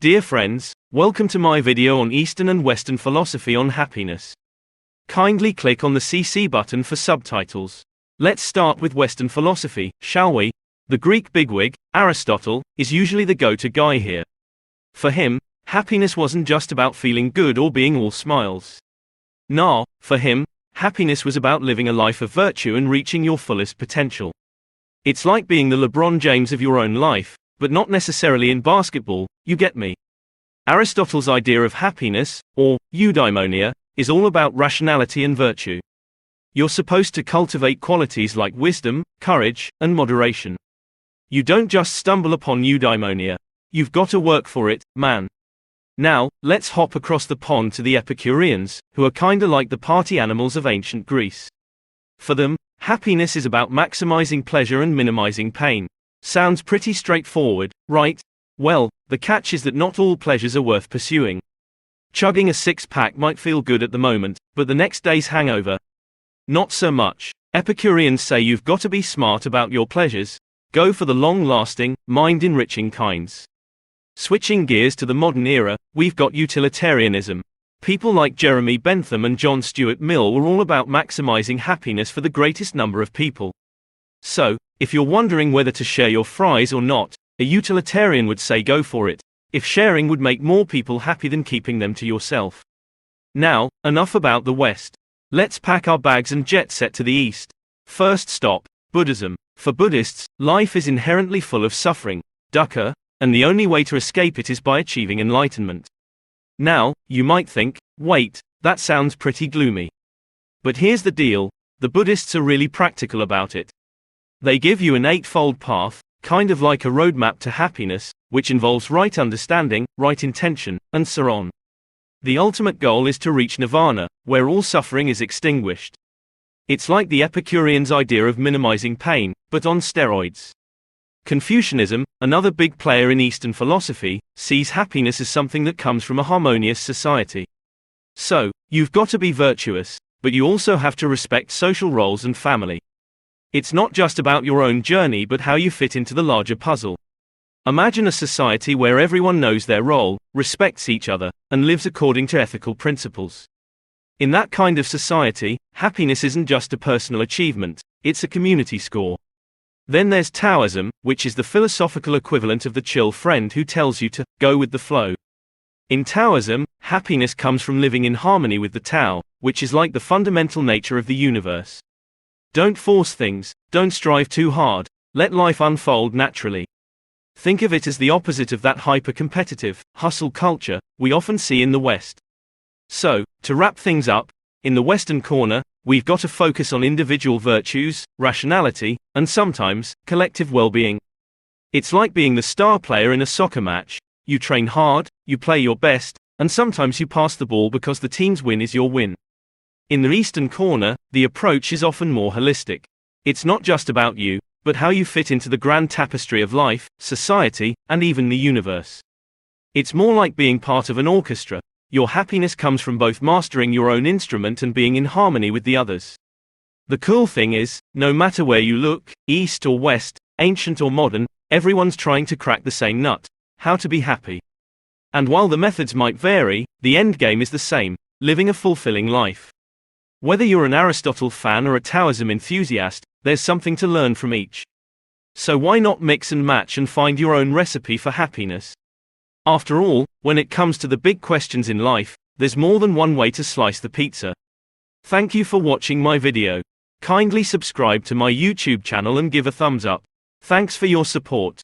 Dear friends, welcome to my video on Eastern and Western philosophy on happiness. Kindly click on the CC button for subtitles. Let's start with Western philosophy, shall we? The Greek bigwig, Aristotle, is usually the go-to guy here. For him, happiness wasn't just about feeling good or being all smiles. Nah, for him, happiness was about living a life of virtue and reaching your fullest potential. It's like being the LeBron James of your own life, but not necessarily in basketball, you get me. Aristotle's idea of happiness, or eudaimonia, is all about rationality and virtue. You're supposed to cultivate qualities like wisdom, courage, and moderation. You don't just stumble upon eudaimonia. You've got to work for it, man. Now, let's hop across the pond to the Epicureans, who are kinda like the party animals of ancient Greece. For them, happiness is about maximizing pleasure and minimizing pain. Sounds pretty straightforward, right? Well, the catch is that not all pleasures are worth pursuing. Chugging a six-pack might feel good at the moment, but the next day's hangover? Not so much. Epicureans say you've got to be smart about your pleasures. Go for the long-lasting, mind-enriching kinds. Switching gears to the modern era, we've got utilitarianism. People like Jeremy Bentham and John Stuart Mill were all about maximizing happiness for the greatest number of people. So, if you're wondering whether to share your fries or not, a utilitarian would say go for it, if sharing would make more people happy than keeping them to yourself. Now, enough about the West. Let's pack our bags and jet set to the East. First stop, Buddhism. For Buddhists, life is inherently full of suffering, dukkha, and the only way to escape it is by achieving enlightenment. Now, you might think, wait, that sounds pretty gloomy. But here's the deal, the Buddhists are really practical about it. They give you an eightfold path, kind of like a roadmap to happiness, which involves right understanding, right intention, and so on. The ultimate goal is to reach nirvana, where all suffering is extinguished. It's like the Epicureans' idea of minimizing pain, but on steroids. Confucianism, another big player in Eastern philosophy, sees happiness as something that comes from a harmonious society. So, you've got to be virtuous, but you also have to respect social roles and family. It's not just about your own journey but how you fit into the larger puzzle. Imagine a society where everyone knows their role, respects each other, and lives according to ethical principles. In that kind of society, happiness isn't just a personal achievement, it's a community score. Then there's Taoism, which is the philosophical equivalent of the chill friend who tells you to go with the flow. In Taoism, happiness comes from living in harmony with the Tao, which is like the fundamental nature of the universe. Don't force things, don't strive too hard, let life unfold naturally. Think of it as the opposite of that hyper-competitive, hustle culture we often see in the West. So, to wrap things up, in the Western corner, we've got to focus on individual virtues, rationality, and sometimes, collective well-being. It's like being the star player in a soccer match. You train hard, you play your best, and sometimes you pass the ball because the team's win is your win. In the Eastern corner, the approach is often more holistic. It's not just about you, but how you fit into the grand tapestry of life, society, and even the universe. It's more like being part of an orchestra. Your happiness comes from both mastering your own instrument and being in harmony with the others. The cool thing is, no matter where you look, East or West, ancient or modern, everyone's trying to crack the same nut: how to be happy. And while the methods might vary, the end game is the same: living a fulfilling life. Whether you're an Aristotle fan or a Taoism enthusiast, there's something to learn from each. So why not mix and match and find your own recipe for happiness? After all, when it comes to the big questions in life, there's more than one way to slice the pizza. Thank you for watching my video. Kindly subscribe to my YouTube channel and give a thumbs up. Thanks for your support.